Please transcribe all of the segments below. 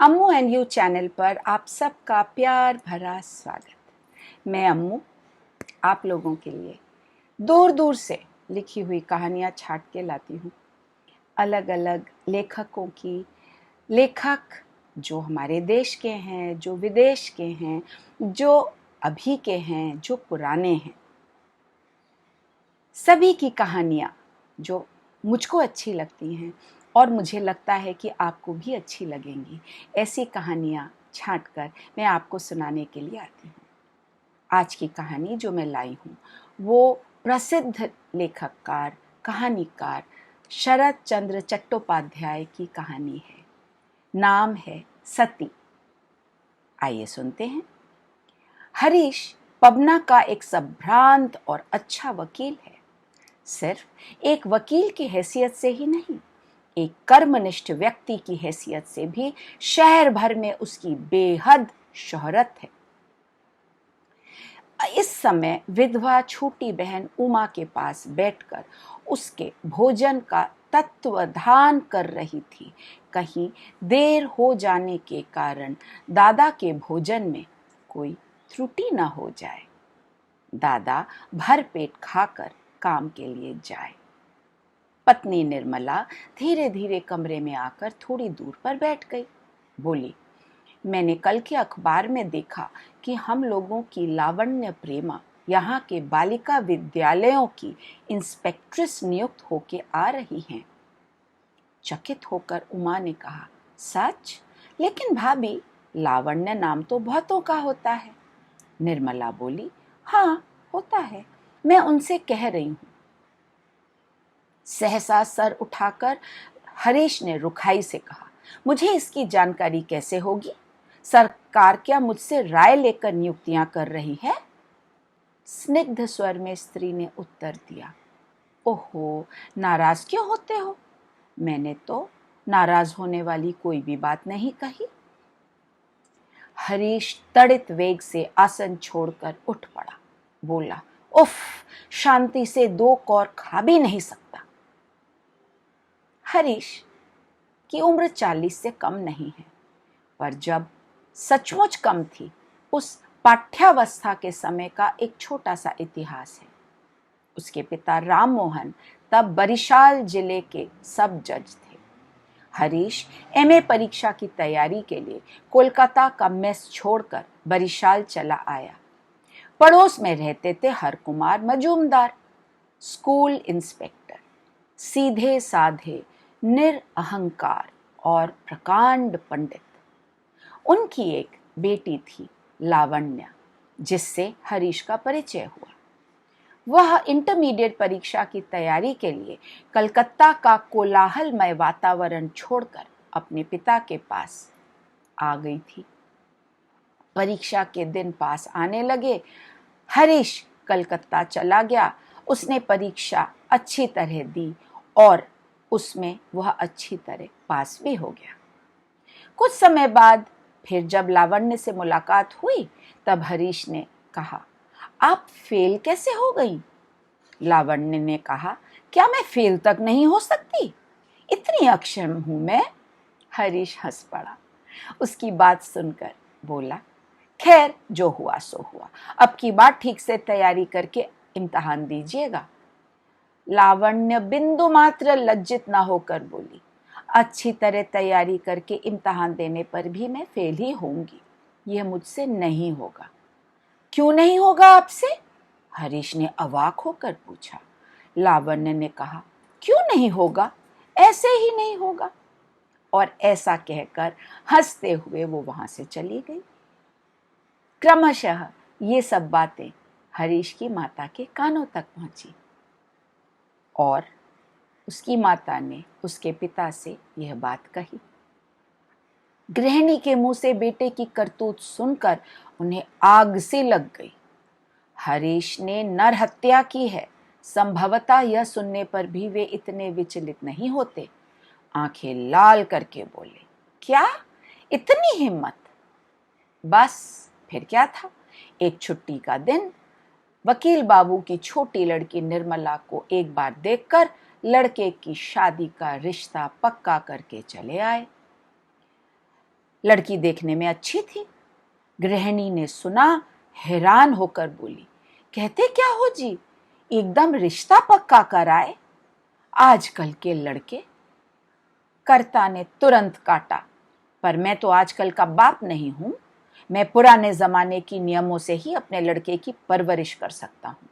Ammu and you channel पर आप सबका प्यार भरा स्वागत। मैं अम्मू आप लोगों के लिए दूर दूर से लिखी हुई कहानियाँ छाट के लाती हूँ। अलग अलग लेखकों की, लेखक जो हमारे देश के हैं, जो विदेश के हैं, जो अभी के हैं, जो पुराने हैं, सभी की कहानियाँ जो मुझको अच्छी लगती हैं और मुझे लगता है कि आपको भी अच्छी लगेंगी, ऐसी कहानियाँ छाँट कर मैं आपको सुनाने के लिए आती हूँ। आज की कहानी जो मैं लाई हूँ वो प्रसिद्ध लेखककार, कहानीकार शरत चंद्र चट्टोपाध्याय की कहानी है। नाम है सती। आइए सुनते हैं। हरीश पबना का एक संभ्रांत और अच्छा वकील है। सिर्फ एक वकील की हैसियत से ही नहीं, एक कर्मनिष्ठ व्यक्ति की हैसियत से भी शहर भर में उसकी बेहद शोहरत है। इस समय विधवा छोटी बहन उमा के पास बैठकर उसके भोजन का तत्वधान कर रही थी। कहीं देर हो जाने के कारण दादा के भोजन में कोई त्रुटि न हो जाए, दादा भर पेट खाकर काम के लिए जाए। पत्नी निर्मला धीरे धीरे कमरे में आकर थोड़ी दूर पर बैठ गई। बोली, मैंने कल के अखबार में देखा कि हम लोगों की लावण्य प्रेमा यहाँ के बालिका विद्यालयों की इंस्पेक्ट्रेस नियुक्त होके आ रही हैं। चकित होकर उमा ने कहा, सच? लेकिन भाभी, लावण्य नाम तो बहुतों का होता है। निर्मला बोली, हाँ होता है, मैं उनसे कह रही हूँ। सहसा सर उठाकर हरीश ने रुखाई से कहा, मुझे इसकी जानकारी कैसे होगी? सरकार क्या मुझसे राय लेकर नियुक्तियां कर रही है? स्निग्ध स्वर में स्त्री ने उत्तर दिया। ओहो, नाराज क्यों होते हो? मैंने तो नाराज होने वाली कोई भी बात नहीं कही। हरीश तड़ित वेग से आसन छोड़कर उठ पड़ा। बोला, उफ, शांति से दो कौर खा भी नहीं सकता। हरीश की उम्र 40 से कम नहीं है, पर जब सचमुच कम थी उस पाठ्यावस्था के समय का एक छोटा सा इतिहास है। उसके पिता राम मोहन तब बरिशाल जिले के सब जज थे। हरीश एमए परीक्षा की तैयारी के लिए कोलकाता का मेस छोड़कर बरिशाल चला आया। पड़ोस में रहते थे हरकुमार मजूमदार, स्कूल इंस्पेक्टर, सीधे साधे, निरअहंकार और प्रकांड पंडित। उनकी एक बेटी थी लावण्या, जिससे हरीश का परिचय हुआ। वह इंटरमीडिएट परीक्षा की तैयारी के लिए कलकत्ता का कोलाहलमय वातावरण छोड़कर अपने पिता के पास आ गई थी। परीक्षा के दिन पास आने लगे। हरीश कलकत्ता चला गया। उसने परीक्षा अच्छी तरह दी और उसमें वह अच्छी तरह पास भी हो गया। कुछ समय बाद फिर जब लावण्य से मुलाकात हुई तब हरीश ने कहा, आप फेल कैसे हो गई? लावण्य ने कहा, क्या मैं फेल तक नहीं हो सकती? इतनी अक्षम हूं मैं? हरीश हंस पड़ा। उसकी बात सुनकर बोला, खैर जो हुआ सो हुआ, अब की बार ठीक से तैयारी करके इम्तिहान दीजिएगा। लावण्य बिंदु मात्र लज्जित ना होकर बोली, अच्छी तरह तैयारी करके इम्तिहान देने पर भी मैं फेल ही होंगी, यह मुझसे नहीं होगा। क्यों नहीं होगा आपसे? हरीश ने अवाक होकर पूछा। लावण्य ने कहा, क्यों नहीं होगा? ऐसे ही नहीं होगा। और ऐसा कहकर हंसते हुए वो वहां से चली गई। क्रमशः ये सब बातें हरीश की माता के कानों तक पहुंची और उसकी माता ने उसके पिता से यह बात कही। गृहिणी के मुंह से बेटे की करतूत सुनकर उन्हें आग सी लग गई। हरीश ने नरहत्या की है, संभवतः यह सुनने पर भी वे इतने विचलित नहीं होते। आंखें लाल करके बोले, क्या इतनी हिम्मत? बस फिर क्या था, एक छुट्टी का दिन वकील बाबू की छोटी लड़की निर्मला को एक बार देखकर लड़के की शादी का रिश्ता पक्का करके चले आए। लड़की देखने में अच्छी थी। गृहिणी ने सुना, हैरान होकर बोली, कहते क्या हो जी, एकदम रिश्ता पक्का कराए आजकल के लड़के। कर्ता ने तुरंत काटा, पर मैं तो आजकल का बाप नहीं हूं, मैं पुराने जमाने की नियमों से ही अपने लड़के की परवरिश कर सकता हूं।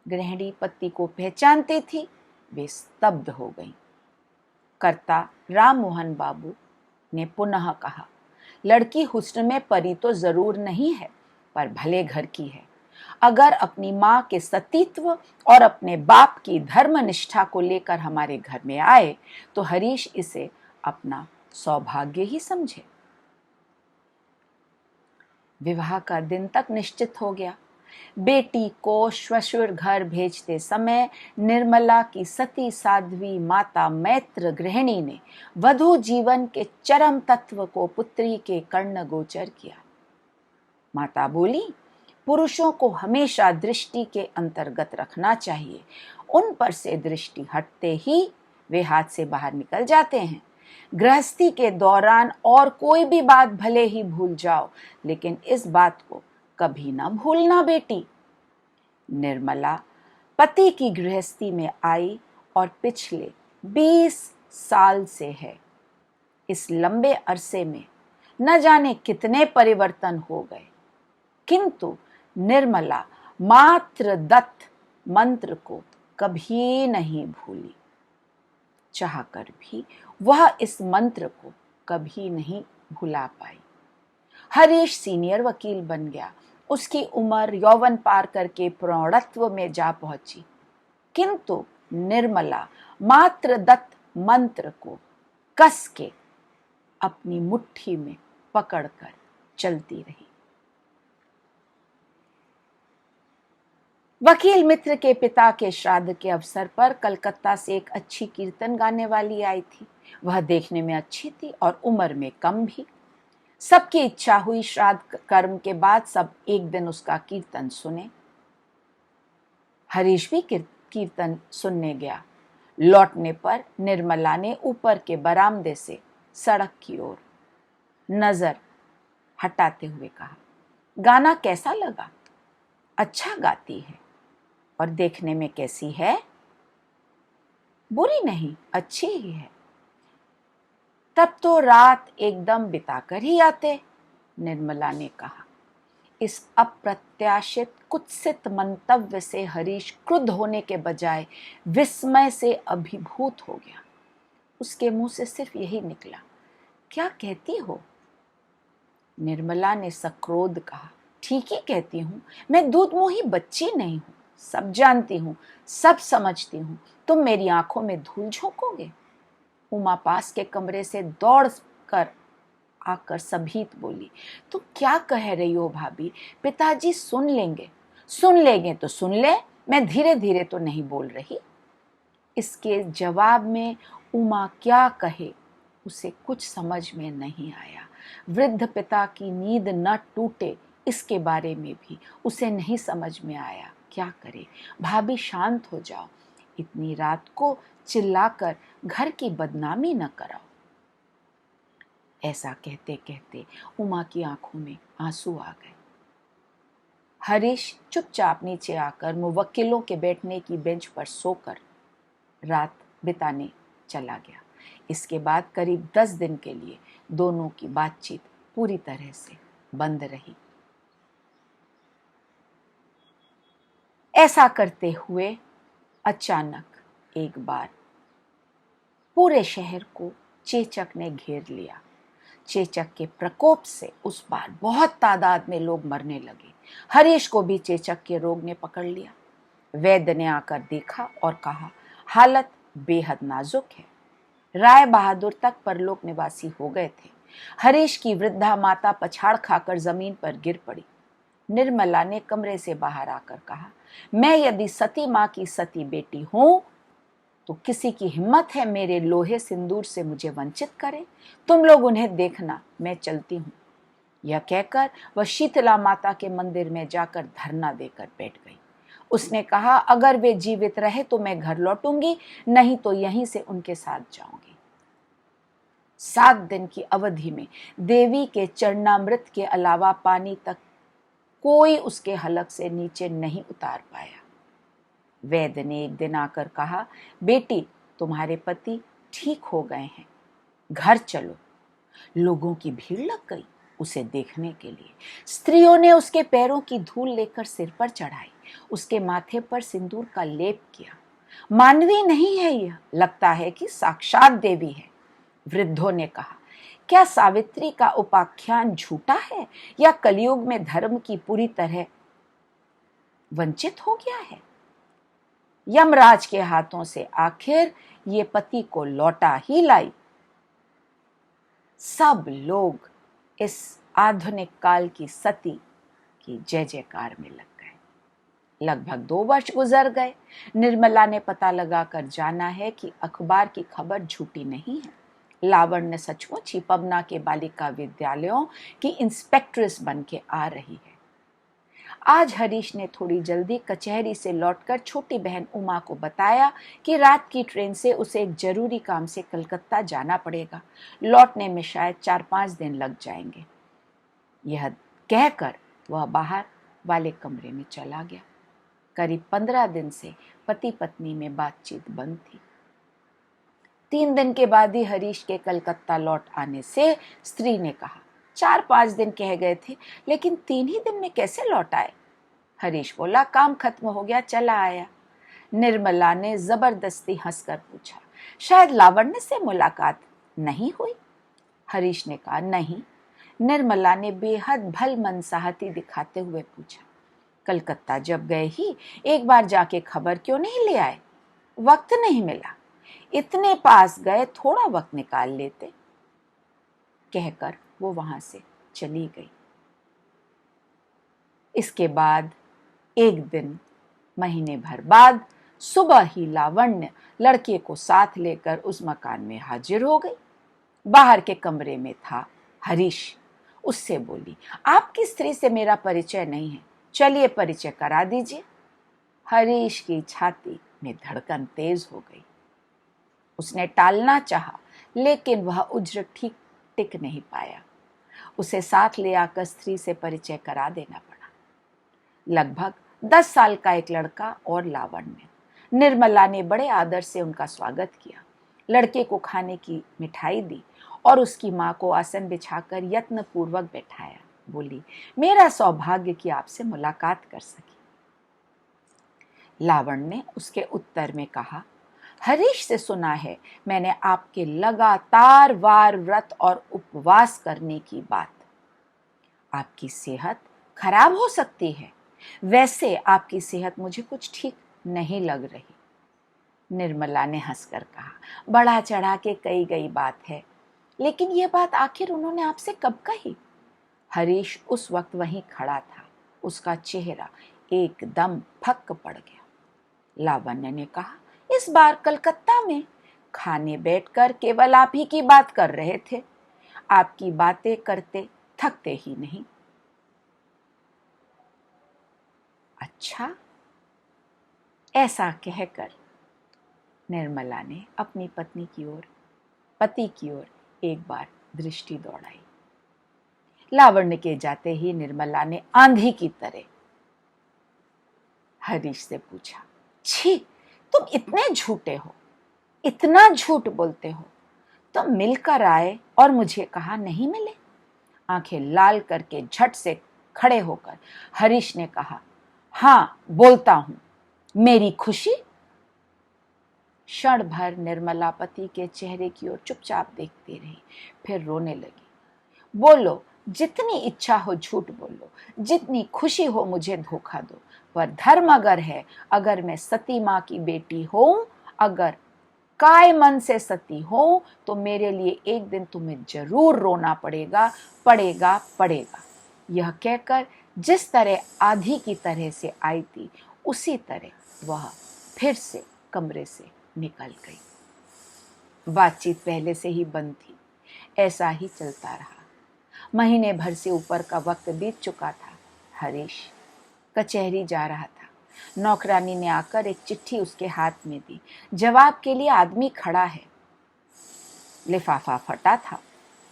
गृहिणी पति को पहचानती थी, वे स्तब्ध हो गईं। कर्ता राम मोहन बाबू ने पुनः कहा, लड़की हुस्न में परी तो जरूर नहीं है, पर भले घर की है। अगर अपनी माँ के सतीत्व और अपने बाप की धर्मनिष्ठा को लेकर हमारे घर में आए तो हरीश इसे अपना सौभाग्य ही समझे। विवाह का दिन तक निश्चित हो गया। बेटी को श्वशुर घर भेजते समय निर्मला की सती साध्वी माता मैत्र गृहिणी ने वधू जीवन के चरम तत्व को पुत्री के कर्ण गोचर किया। माता बोली, पुरुषों को हमेशा दृष्टि के अंतर्गत रखना चाहिए, उन पर से दृष्टि हटते ही वे हाथ से बाहर निकल जाते हैं। गृहस्थी के दौरान और कोई भी बात भले ही भूल जाओ, लेकिन इस बात को कभी ना भूलना बेटी। निर्मला पति की गृहस्थी में आई और पिछले 20 साल से है। इस लंबे अरसे में न जाने कितने परिवर्तन हो गए, किंतु निर्मला मात्र दत्त मंत्र को कभी नहीं भूली। चाहकर भी वह इस मंत्र को कभी नहीं भुला पाई। हरीश सीनियर वकील बन गया। उसकी उम्र यौवन पार करके प्रौढ़त्व में जा पहुंची, किंतु निर्मला मात्र दत्त मंत्र को कस के अपनी मुट्ठी में पकड़कर चलती रही। वकील मित्र के पिता के श्राद्ध के अवसर पर कलकत्ता से एक अच्छी कीर्तन गाने वाली आई थी। वह देखने में अच्छी थी और उम्र में कम भी। सबकी इच्छा हुई श्राद्ध कर्म के बाद सब एक दिन उसका कीर्तन सुने। हरीश भी कीर्तन सुनने गया। लौटने पर निर्मला ने ऊपर के बरामदे से सड़क की ओर नजर हटाते हुए कहा, गाना कैसा लगा? अच्छा गाती है। और देखने में कैसी है? बुरी नहीं, अच्छी ही है। तब तो रात एकदम बिताकर ही आते, निर्मला ने कहा। इस अप्रत्याशित कुत्सित मंतव्य से हरीश क्रुद्ध होने के बजाय विस्मय से अभिभूत हो गया। उसके मुंह से सिर्फ यही निकला, क्या कहती हो? निर्मला ने सक्रोध कहा, ठीक ही कहती हूं, मैं दूध मुंही बच्ची नहीं हूं, सब जानती हूं, सब समझती हूं। तुम मेरी आंखों में धूल झोंकोगे? उमा पास के कमरे से दौड़ कर आकर सभीत बोली, तुम क्या कह रही हो भाभी? पिताजी सुन लेंगे। सुन लेंगे तो सुन ले, मैं धीरे धीरे तो नहीं बोल रही। इसके जवाब में उमा क्या कहे उसे कुछ समझ में नहीं आया। वृद्ध पिता की नींद न टूटे इसके बारे में भी उसे नहीं समझ में आया। क्या करे? भाभी शांत हो जाओ, इतनी रात को चिल्लाकर घर की बदनामी न कराओ। ऐसा कहते कहते उमा की आंखों में आंसू आ गए। हरीश चुपचाप नीचे आकर मुवक्किलों के बैठने की बेंच पर सोकर रात बिताने चला गया। इसके बाद करीब 10 दिन के लिए दोनों की बातचीत पूरी तरह से बंद रही। ऐसा करते हुए अचानक एक बार पूरे शहर को चेचक ने घेर लिया। चेचक के प्रकोप से उस बार बहुत तादाद में लोग मरने लगे। हरीश को भी चेचक के रोग ने पकड़ लिया। वैद्य ने आकर देखा और कहा, हालत बेहद नाजुक है। राय बहादुर तक परलोक निवासी हो गए थे। हरीश की वृद्धा माता पछाड़ खाकर जमीन पर गिर पड़ी। निर्मला ने कमरे से बाहर आकर कहा, मैं यदि सती माँ की सती बेटी हूं तो किसी की हिम्मत है मेरे लोहे सिंदूर से मुझे वंचित करे? तुम लोग उन्हें देखना, मैं चलती हूं। यह कहकर वह शीतला माता के मंदिर में जाकर धरना देकर बैठ गई। उसने कहा, अगर वे जीवित रहे तो मैं घर लौटूंगी, नहीं तो यहीं से उनके साथ जाऊंगी। 7 दिन की अवधि में देवी के चरणामृत के अलावा पानी तक कोई उसके हलक से नीचे नहीं उतार पाया। वैद्य ने एक दिन आकर कहा, बेटी, तुम्हारे पति ठीक हो गए हैं, घर चलो। लोगों की भीड़ लग गई उसे देखने के लिए। स्त्रियों ने उसके पैरों की धूल लेकर सिर पर चढ़ाई, उसके माथे पर सिंदूर का लेप किया। मानवी नहीं है यह, लगता है कि साक्षात देवी है। वृद्धों ने कहा, क्या सावित्री का उपाख्यान झूठा है या कलयुग में धर्म की पूरी तरह वंचित हो गया है? यमराज के हाथों से आखिर ये पति को लौटा ही लाई। सब लोग इस आधुनिक काल की सती की जय जयकार में लग गए। लगभग 2 वर्ष गुजर गए। निर्मला ने पता लगाकर जाना है कि अखबार की खबर झूठी नहीं है। लावण्य सचमुच ही पबना के बालिका विद्यालयों की इंस्पेक्ट्रेस बन के आ रही है। आज हरीश ने थोड़ी जल्दी कचहरी से लौटकर छोटी बहन उमा को बताया कि रात की ट्रेन से उसे एक जरूरी काम से कलकत्ता जाना पड़ेगा। लौटने में शायद 4-5 दिन लग जाएंगे। यह कहकर वह बाहर वाले कमरे में चला गया। करीब 15 दिन से पति पत्नी में बातचीत बंद थी। 3 दिन के बाद ही हरीश के कलकत्ता लौट आने से स्त्री ने कहा, 4-5 दिन कह गए थे, लेकिन 3 ही दिन में कैसे लौट आए? हरीश बोला, काम खत्म हो गया, चला आया। निर्मला ने जबरदस्ती हंसकर पूछा, शायद लावण्य से मुलाकात नहीं हुई? हरीश ने कहा, नहीं। निर्मला ने बेहद भल मनसाहती दिखाते हुए पूछा, कलकत्ता जब गए ही एक बार जाके खबर क्यों नहीं ले आए? वक्त नहीं मिला। इतने पास गए, थोड़ा वक्त निकाल लेते। कहकर वो वहां से चली गई। इसके बाद एक दिन महीने भर बाद सुबह ही लावण्य लड़के को साथ लेकर उस मकान में हाजिर हो गई। बाहर के कमरे में था हरीश। उससे बोली, आपकी स्त्री से मेरा परिचय नहीं है, चलिए परिचय करा दीजिए। हरीश की छाती में धड़कन तेज हो गई। उसने टालना चाहा, लेकिन वह उज्र ठीक टिक नहीं पाया। उसे साथ ले आकर स्त्री से परिचय करा देना पड़ा। लगभग 10 साल का एक लड़का और लावण्य। निर्मला ने बड़े आदर से उनका स्वागत किया, लड़के को खाने की मिठाई दी और उसकी माँ को आसन बिछाकर यत्न पूर्वक बैठाया। बोली, मेरा सौभाग्य कि आपसे मुलाकात कर सकी। लावण्य ने उसके उत्तर में कहा, हरीश से सुना है मैंने आपके लगातार वार व्रत और उपवास करने की बात। आपकी सेहत खराब हो सकती है। वैसे आपकी सेहत मुझे कुछ ठीक नहीं लग रही। निर्मला ने हंसकर कहा, बढ़ा चढ़ा के कही गई बात है, लेकिन यह बात आखिर उन्होंने आपसे कब कही? हरीश उस वक्त वहीं खड़ा था। उसका चेहरा एकदम फक्क पड़ गया। लावण्य ने कहा, इस बार कलकत्ता में खाने बैठकर केवल आप ही की बात कर रहे थे। आपकी बातें करते थकते ही नहीं। अच्छा, ऐसा कहकर निर्मला ने अपनी पति की ओर एक बार दृष्टि दौड़ाई। लावण्य के जाते ही निर्मला ने आंधी की तरह हरीश से पूछा, छी, तुम इतने झूठे हो, इतना झूठ बोलते हो। तुम मिलकर आए और मुझे कहा नहीं मिले? आंखें लाल करके झट से खड़े होकर हरीश ने कहा, हाँ बोलता हूं, मेरी खुशी। क्षण भर निर्मला पति के चेहरे की ओर चुपचाप देखती रही, फिर रोने लगी। बोलो, जितनी इच्छा हो झूठ बोलो, जितनी खुशी हो मुझे धोखा दो, पर धर्म अगर है, अगर मैं सती माँ की बेटी हूं, अगर काय मन से सती हो, तो मेरे लिए एक दिन तुम्हें जरूर रोना पड़ेगा, पड़ेगा। यह कहकर जिस तरह आधी की तरह से आई थी, उसी तरह वह फिर से कमरे से निकल गई। बातचीत पहले से ही बंद थी। ऐसा ही चलता रहा। महीने भर से ऊपर का वक्त बीत चुका था। हरीश कचहरी जा रहा था। नौकरानी ने आकर एक चिट्ठी उसके हाथ में दी। जवाब के लिए आदमी खड़ा है। लिफाफा फटा था।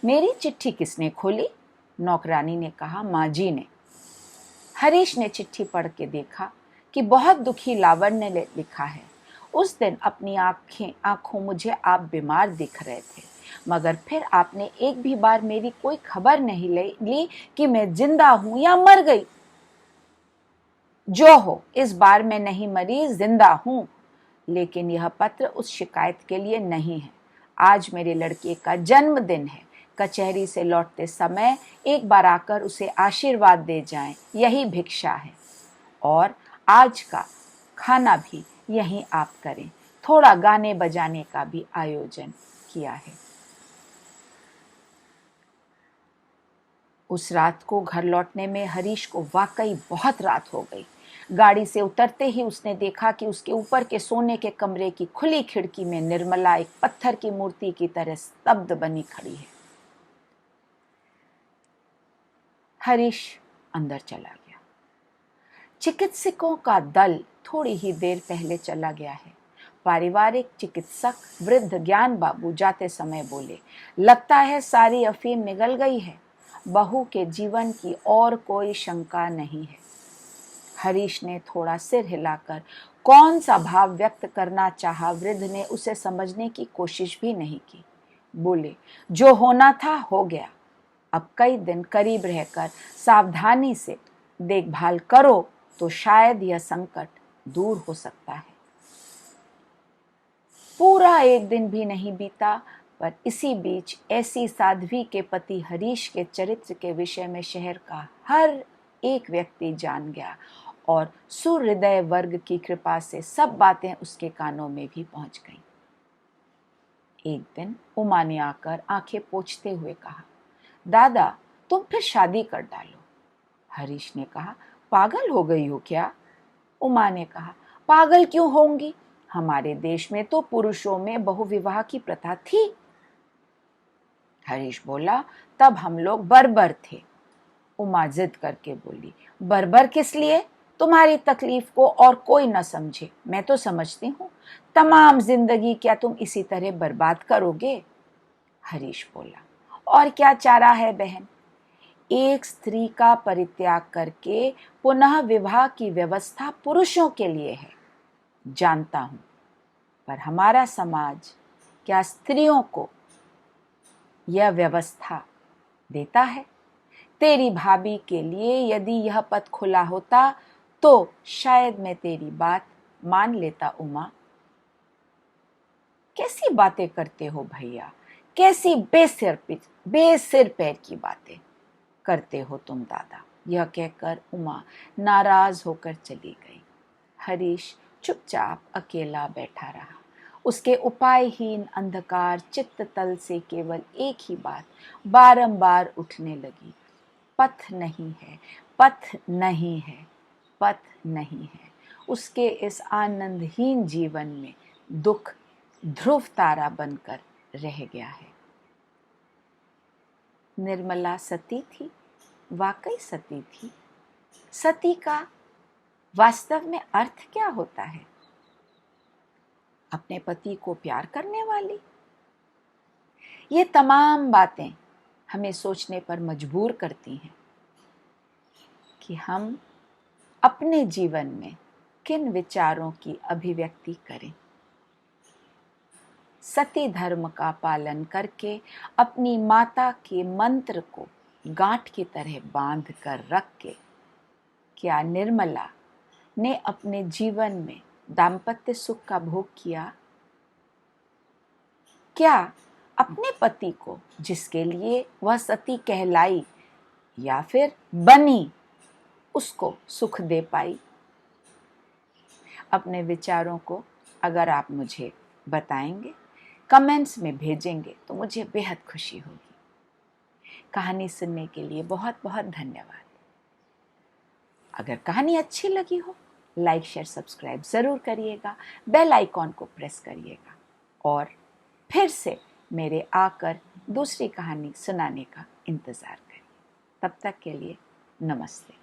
मेरी चिट्ठी किसने खोली? नौकरानी ने कहा, माँ जी ने। हरीश ने चिट्ठी पढ़ के देखा कि बहुत दुखी लावण्य ने लिखा है। उस दिन अपनी आंखों मुझे आप बीमार दिख रहे थे, मगर फिर आपने एक भी बार मेरी कोई खबर नहीं ली कि मैं जिंदा हूं या मर गई। जो हो, इस बार मैं नहीं मरी, जिंदा हूं। लेकिन यह पत्र उस शिकायत के लिए नहीं है। आज मेरे लड़के का जन्मदिन है। कचहरी से लौटते समय एक बार आकर उसे आशीर्वाद दे जाएं, यही भिक्षा है। और आज का खाना भी यहीं आप करें। थोड़ा गाने बजाने का भी आयोजन किया है। उस रात को घर लौटने में हरीश को वाकई बहुत रात हो गई। गाड़ी से उतरते ही उसने देखा कि उसके ऊपर के सोने के कमरे की खुली खिड़की में निर्मला एक पत्थर की मूर्ति की तरह स्तब्ध बनी खड़ी है। हरीश अंदर चला गया। चिकित्सकों का दल थोड़ी ही देर पहले चला गया है। पारिवारिक चिकित्सक वृद्ध ज्ञान बाबू जाते समय बोले, लगता है सारी अफीम निगल गई है। बहू के जीवन की और कोई शंका नहीं है। हरीश ने थोड़ा सिर हिलाकर कौन सा भाव व्यक्त करना चाहा, वृद्ध ने उसे समझने की कोशिश भी नहीं की। बोले, जो होना था हो गया। अब कई दिन करीब रहकर सावधानी से देखभाल करो तो शायद यह संकट दूर हो सकता है। पूरा एक दिन भी नहीं बीता, पर इसी बीच ऐसी साध्वी के पति हरीश के चरित्र के विषय में शहर का हर एक व्यक्ति जान गया और सुहृदय वर्ग की कृपा से सब बातें उसके कानों में भी पहुंच गईं। एक दिन उमा ने आकर आंखें पोंछते हुए कहा, दादा तुम फिर शादी कर डालो। हरीश ने कहा, पागल हो गई हो क्या? उमा ने कहा, पागल क्यों होंगी? हमारे देश में तो पुरुषों में बहुविवाह की प्रथा थी। हरीश बोला, तब हम लोग बर्बर थे। उमा जिद करके बोली, बर्बर किस लिए? तुम्हारी तकलीफ को और कोई न समझे, मैं तो समझती हूँ। तमाम जिंदगी क्या तुम इसी तरह बर्बाद करोगे? हरीश बोला, और क्या चारा है बहन? एक स्त्री का परित्याग करके पुनः विवाह की व्यवस्था पुरुषों के लिए है, जानता हूं, पर हमारा समाज क्या स्त्रियों को यह व्यवस्था देता है? तेरी भाभी के लिए यदि यह पथ खुला होता तो शायद मैं तेरी बात मान लेता। उमा, कैसी बातें करते हो भैया? कैसी बेसिर पैर की बातें करते हो तुम दादा? यह कहकर उमा नाराज होकर चली गई। हरीश चुपचाप अकेला बैठा रहा। उसके उपायहीन अंधकार चित्त तल से केवल एक ही बात बारंबार उठने लगी, पथ नहीं है, पथ नहीं है, पथ नहीं है। उसके इस आनंदहीन जीवन में दुख ध्रुव तारा बनकर रह गया है। निर्मला सती थी, वाकई सती थी। सती का वास्तव में अर्थ क्या होता है? अपने पति को प्यार करने वाली। ये तमाम बातें हमें सोचने पर मजबूर करती हैं कि हम अपने जीवन में किन विचारों की अभिव्यक्ति करें। सती धर्म का पालन करके अपनी माता के मंत्र को गांठ की तरह बांध कर रख के क्या निर्मला ने अपने जीवन में दाम्पत्य सुख का भोग किया? क्या अपने पति को, जिसके लिए वह सती कहलाई या फिर बनी, उसको सुख दे पाई? अपने विचारों को अगर आप मुझे बताएंगे, कमेंट्स में भेजेंगे तो मुझे बेहद खुशी होगी। कहानी सुनने के लिए बहुत बहुत धन्यवाद। अगर कहानी अच्छी लगी हो, लाइक शेयर सब्सक्राइब जरूर करिएगा, बेल आइकॉन को प्रेस करिएगा और फिर से मेरे आकर दूसरी कहानी सुनाने का इंतज़ार करिए। तब तक के लिए नमस्ते।